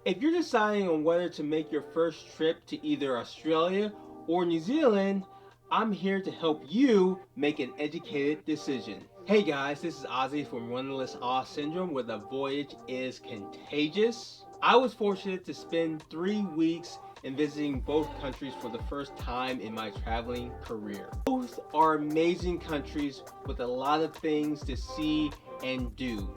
If you're deciding on whether to make your first trip to either Australia or New Zealand, I'm here to help you make an educated decision. Hey guys, this is Ozzie from Wanderlust Awe Syndrome, where the voyage is contagious. I was fortunate to spend 3 weeks in visiting both countries for the first time in my traveling career. Both are amazing countries with a lot of things to see and do.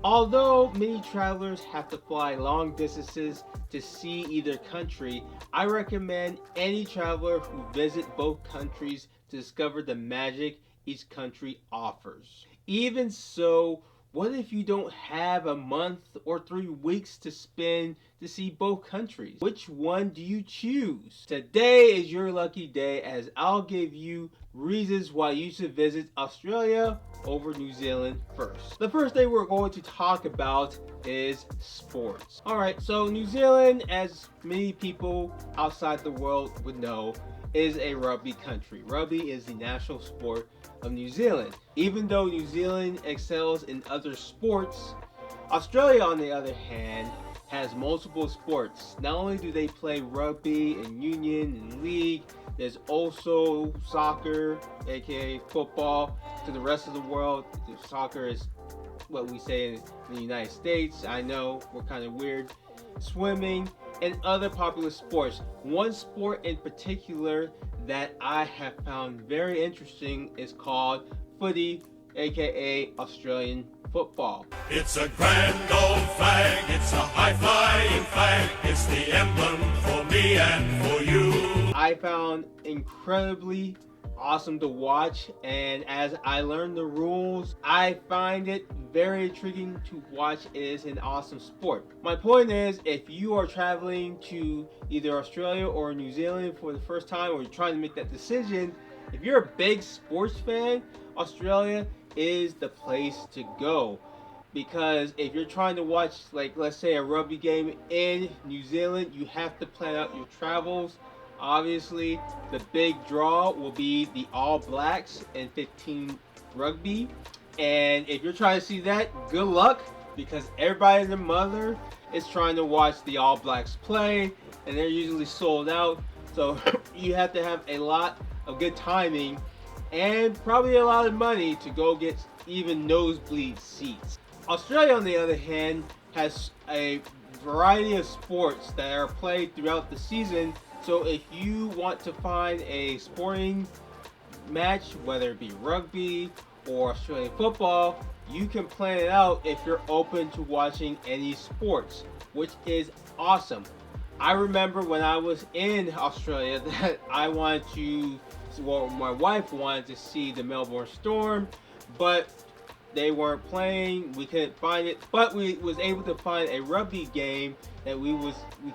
Although many travelers have to fly long distances to see either country, I recommend any traveler who visit both countries to discover the magic each country offers. Even so, what if you don't have a month or 3 weeks to spend to see both countries? Which one do you choose? Today is your lucky day, as I'll give you reasons why you should visit Australia over New Zealand first. The first thing we're going to talk about is sports. Alright, so New Zealand, as many people outside the world would know, is a rugby country. Rugby is the national sport of New Zealand. Even though New Zealand excels in other sports, Australia, on the other hand, has multiple sports. Not only do they play rugby and union and league, there's also soccer, aka football. To the rest of the world, soccer is what we say in the United States. I know, we're kind of weird. Swimming and other popular sports. One sport in particular that I have found very interesting is called footy, aka Australian football. It's a grand old flag, it's a high-flying flag, it's the emblem for me and for you. I found incredibly awesome to watch, and as I learned the rules, I find it very intriguing to watch. It is an awesome sport. My point is, if you are traveling to either Australia or New Zealand for the first time, or you're trying to make that decision, if you're a big sports fan, Australia is the place to go. Because if you're trying to watch, like, let's say a rugby game in New Zealand, you have to plan out your travels. Obviously, the big draw will be the All Blacks in 15 rugby. And if you're trying to see that, good luck, because everybody and their mother is trying to watch the All Blacks play, and they're usually sold out. So you have to have a lot of good timing and probably a lot of money to go get even nosebleed seats. Australia, on the other hand, has a variety of sports that are played throughout the season. So if you want to find a sporting match, whether it be rugby or Australian football, you can plan it out if you're open to watching any sports, which is awesome. I remember when I was in Australia that I wanted to, well, my wife wanted to see the Melbourne Storm, but they weren't playing. We couldn't find it, but we was able to find a rugby game that we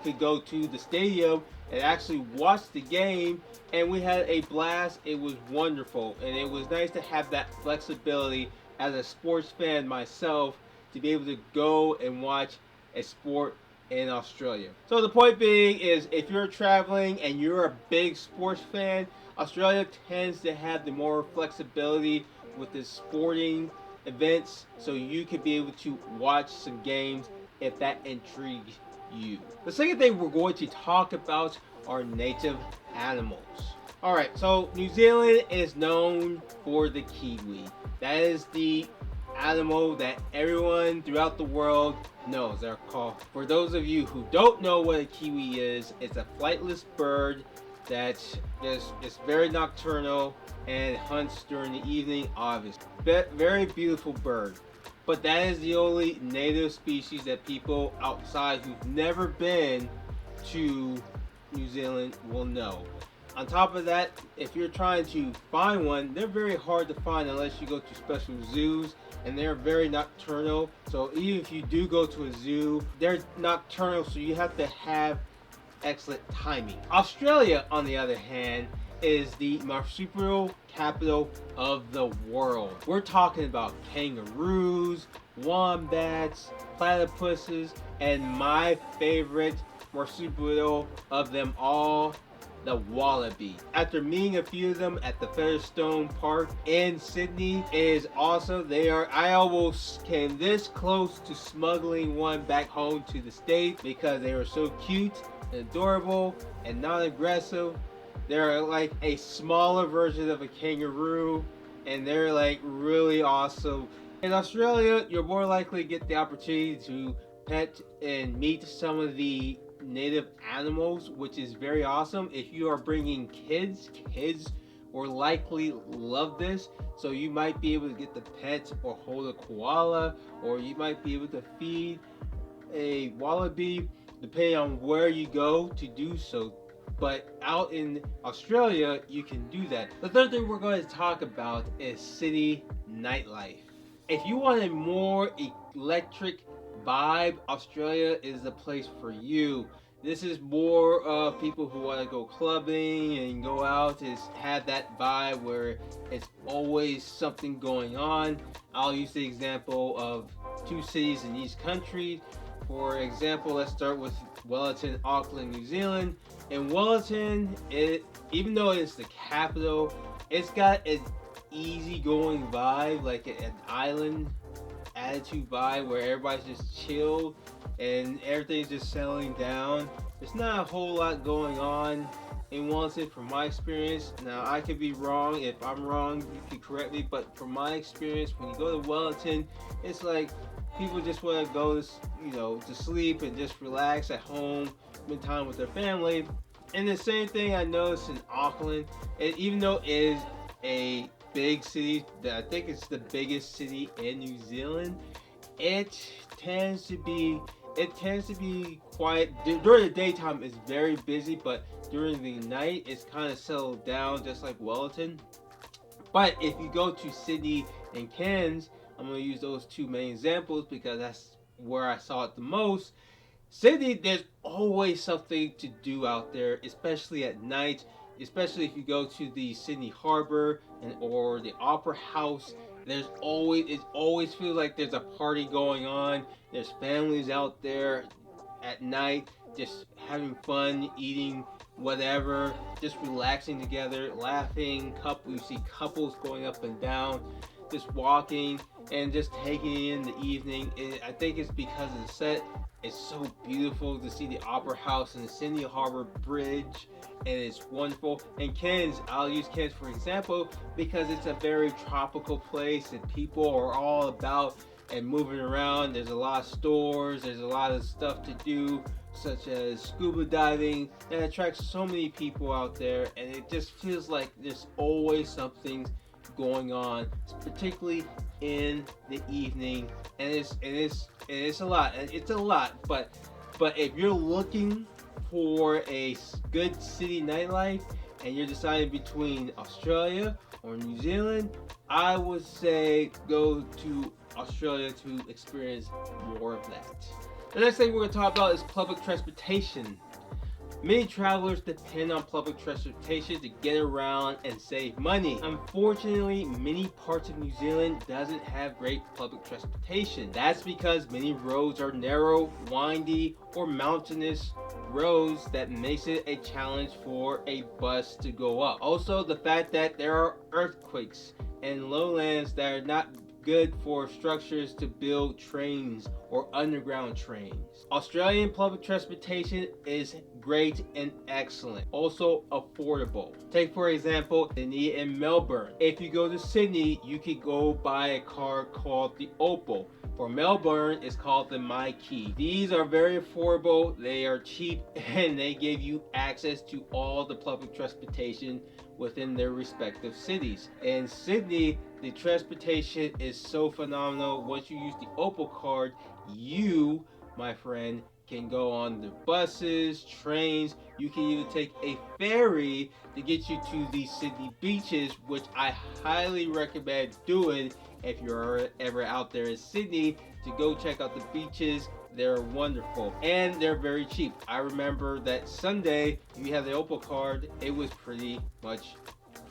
could go to the stadium and actually watch the game, and we had a blast. It was wonderful, and it was nice to have that flexibility as a sports fan myself to be able to go and watch a sport in Australia. So the point being is, if you're traveling and you're a big sports fan, Australia tends to have the more flexibility with the sporting events, so you could be able to watch some games if that intrigues you. The second thing we're going to talk about are native animals. Alright, so New Zealand is known for the kiwi. That is the animal that everyone throughout the world knows. They're called, for those of you who don't know what a kiwi is, it's a flightless bird that is very nocturnal and hunts during the evening, obviously. Very beautiful bird. But that is the only native species that people outside who've never been to New Zealand will know. On top of that, if you're trying to find one, they're very hard to find unless you go to special zoos, and they're very nocturnal. So even if you do go to a zoo, they're nocturnal, so you have to have excellent timing. Australia, on the other hand, is the marsupial capital of the world. We're talking about kangaroos, wombats, platypuses, and my favorite marsupial of them all the wallaby. After meeting a few of them at the Featherstone Park in Sydney, it is awesome. I almost came this close to smuggling one back home to the States because they were so cute and adorable and non-aggressive. They're like a smaller version of a kangaroo, and they're like really awesome. In Australia, you're more likely to get the opportunity to pet and meet some of the native animals, which is very awesome. If you are bringing kids will likely love this. So you might be able to get the pet or hold a koala, or you might be able to feed a wallaby, depending on where you go to do so. But out in Australia, you can do that. The third thing we're going to talk about is city nightlife. If you want a more electric vibe, Australia is the place for you. This is more of people who want to go clubbing and go out and have that vibe where it's always something going on. I'll use the example of two cities in each country. For example, let's start with Wellington, Auckland, New Zealand. In Wellington, even though it's the capital, it's got an easygoing vibe, like an island attitude vibe where everybody's just chilled and everything's just settling down. There's not a whole lot going on in Wellington from my experience. Now, I could be wrong. If I'm wrong, you can correct me, but from my experience, when you go to Wellington, it's like people just want to go to sleep and just relax at home, spend time with their family. And the same thing I noticed in Auckland. Even though it is a big city, I think it's the biggest city in New Zealand, it tends to be quiet. During the daytime it's very busy, but during the night it's kind of settled down, just like Wellington. But if you go to Sydney and Cairns, I'm going to use those two main examples because that's where I saw it the most. Sydney, there's always something to do out there, especially at night, especially if you go to the Sydney Harbor or the Opera House. It always feels like there's a party going on. There's families out there at night just having fun, eating whatever, just relaxing together, laughing. You see couples going up and down, just walking and just taking in the evening. I think it's because of the set. It's so beautiful to see the Opera House and the Sydney Harbor Bridge, and it's wonderful. And Cairns, I'll use Cairns for example because it's a very tropical place and people are all about and moving around. There's a lot of stores, there's a lot of stuff to do, such as scuba diving, that attracts so many people out there, and it just feels like there's always something going on, particularly in the evening. And it's a lot, but if you're looking for a good city nightlife and you're deciding between Australia or New Zealand, I would say go to Australia to experience more of that. The next thing we're going to talk about is public transportation. Many travelers depend on public transportation to get around and save money. Unfortunately, many parts of New Zealand doesn't have great public transportation. That's because many roads are narrow, windy, or mountainous roads that makes it a challenge for a bus to go up. Also, the fact that there are earthquakes and lowlands that are not good for structures to build trains or underground trains. Australian public transportation is great and excellent, also affordable. Take for example Sydney and Melbourne. If you go to Sydney, you could go buy a car called the Opal. For Melbourne, it's called the My Key. These are very affordable, they are cheap, and they give you access to all the public transportation within their respective cities. In Sydney, the transportation is so phenomenal. Once you use the Opal card, you, my friend, can go on the buses, trains. You can even take a ferry to get you to the Sydney beaches, which I highly recommend doing if you're ever out there in Sydney, to go check out the beaches. They're wonderful and they're very cheap. I remember that Sunday, if you have the Opal card, it was pretty much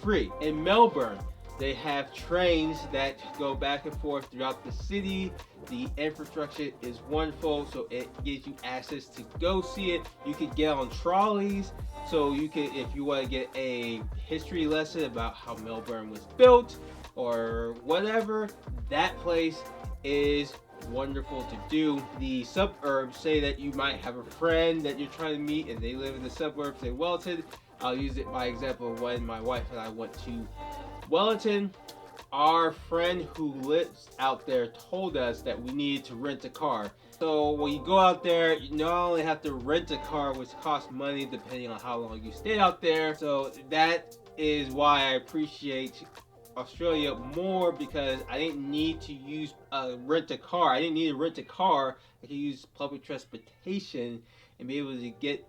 free. In Melbourne, they have trains that go back and forth throughout the city. The infrastructure is wonderful, so it gives you access to go see it. You can get on trolleys So you can, if you want to get a history lesson about how Melbourne was built or whatever, that place is wonderful to do. The suburbs, say that you might have a friend that you're trying to meet and they live in the suburbs, say Wellington. I'll use it by example when my wife and I went to Wellington. Our friend who lives out there told us that we needed to rent a car. So when you go out there, you not only have to rent a car, which costs money depending on how long you stay out there. So that is why I appreciate Australia more, because I didn't need to rent a car. I didn't need to rent a car. I could use public transportation and be able to get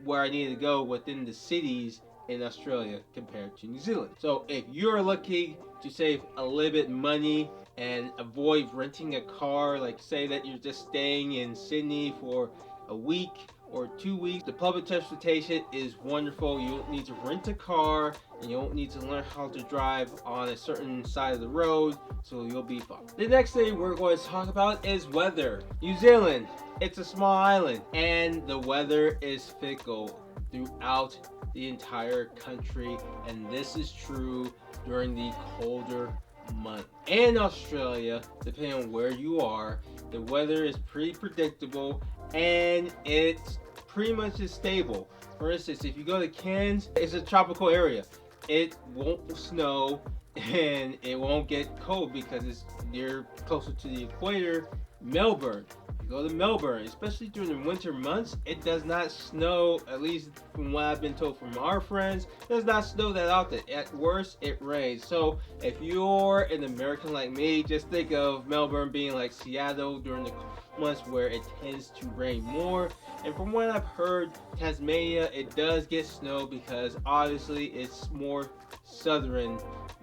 where I needed to go within the cities in Australia compared to New Zealand. So if you're looking to save a little bit money and avoid renting a car, like say that you're just staying in Sydney for a week or 2 weeks, the public transportation is wonderful. You don't need to rent a car and you don't need to learn how to drive on a certain side of the road, so you'll be fine. The next thing we're going to talk about is weather. New Zealand, it's a small island and the weather is fickle throughout the entire country, and this is true during the colder months. In Australia, depending on where you are, the weather is pretty predictable and it's pretty much is stable. For instance, if you go to Cairns, it's a tropical area. It won't snow and it won't get cold because you're closer to the equator. Melbourne, go to Melbourne, especially during the winter months, it does not snow, at least from what I've been told from our friends. It does not snow that often. At worst, it rains. So if you're an American like me, just think of Melbourne being like Seattle during the months where it tends to rain more. And from what I've heard, Tasmania, it does get snow because obviously it's more southern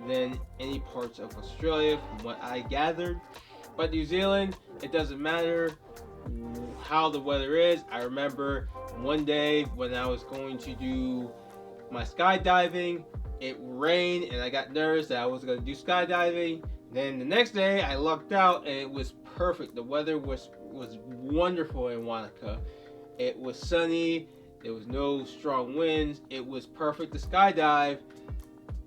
than any parts of Australia from what I gathered. But New Zealand, it doesn't matter how the weather is. I remember one day when I was going to do my skydiving, it rained and I got nervous that I was going to do skydiving. Then the next day I lucked out and it was perfect. The weather was wonderful in Wanaka. It was sunny, there was no strong winds, it was perfect to skydive.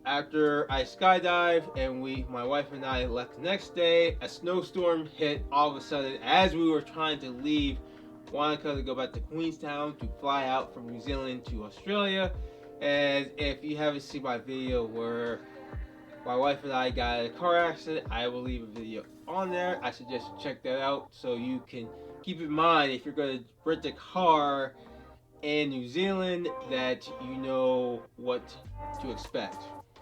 After I skydived and my wife and I left the next day, a snowstorm hit all of a sudden as we were trying to leave Wanaka to go back to Queenstown to fly out from New Zealand to Australia. And if you haven't seen my video where my wife and I got in a car accident, I will leave a video on there. I suggest you check that out so you can keep in mind if you're going to rent a car in New Zealand that you know what to expect.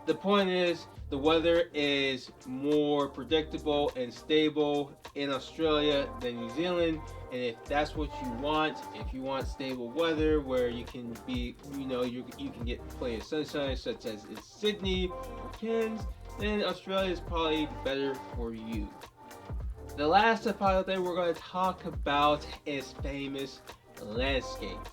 The point is, the weather is more predictable and stable in Australia than New Zealand, and if that's what you want, if you want stable weather where you can be, you can get plenty of sunshine, such as in Sydney or Cairns, then Australia is probably better for you. The last and final thing we're going to talk about is famous landscapes.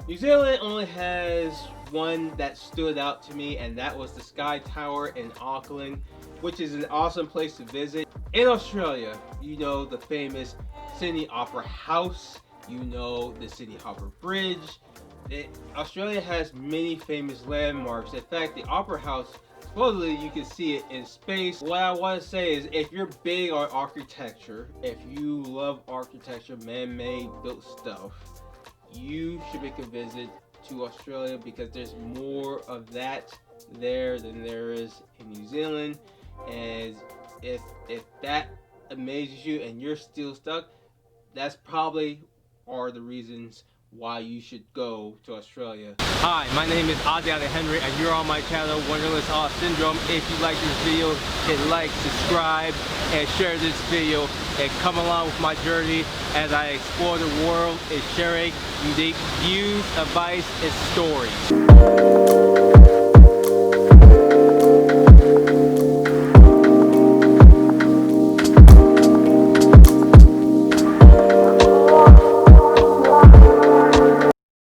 New Zealand only has one that stood out to me, and that was the Sky Tower in Auckland, which is an awesome place to visit. In Australia, you know the famous Sydney Opera House, you know the Sydney Harbour Bridge. Australia has many famous landmarks. In fact, the Opera House, supposedly you can see it in space. What I want to say is, if you're big on architecture, if you love architecture, man-made built stuff, you should make a visit to Australia because there's more of that there than there is in New Zealand. And if that amazes you and you're still stuck, that's probably are the reasons why you should go to Australia. Hi, my name is Ozzie and you're on my channel, Wanderlust Awe Syndrome. If you like this video, hit like, subscribe, and share this video, and come along with my journey as I explore the world and sharing unique views, advice, and stories.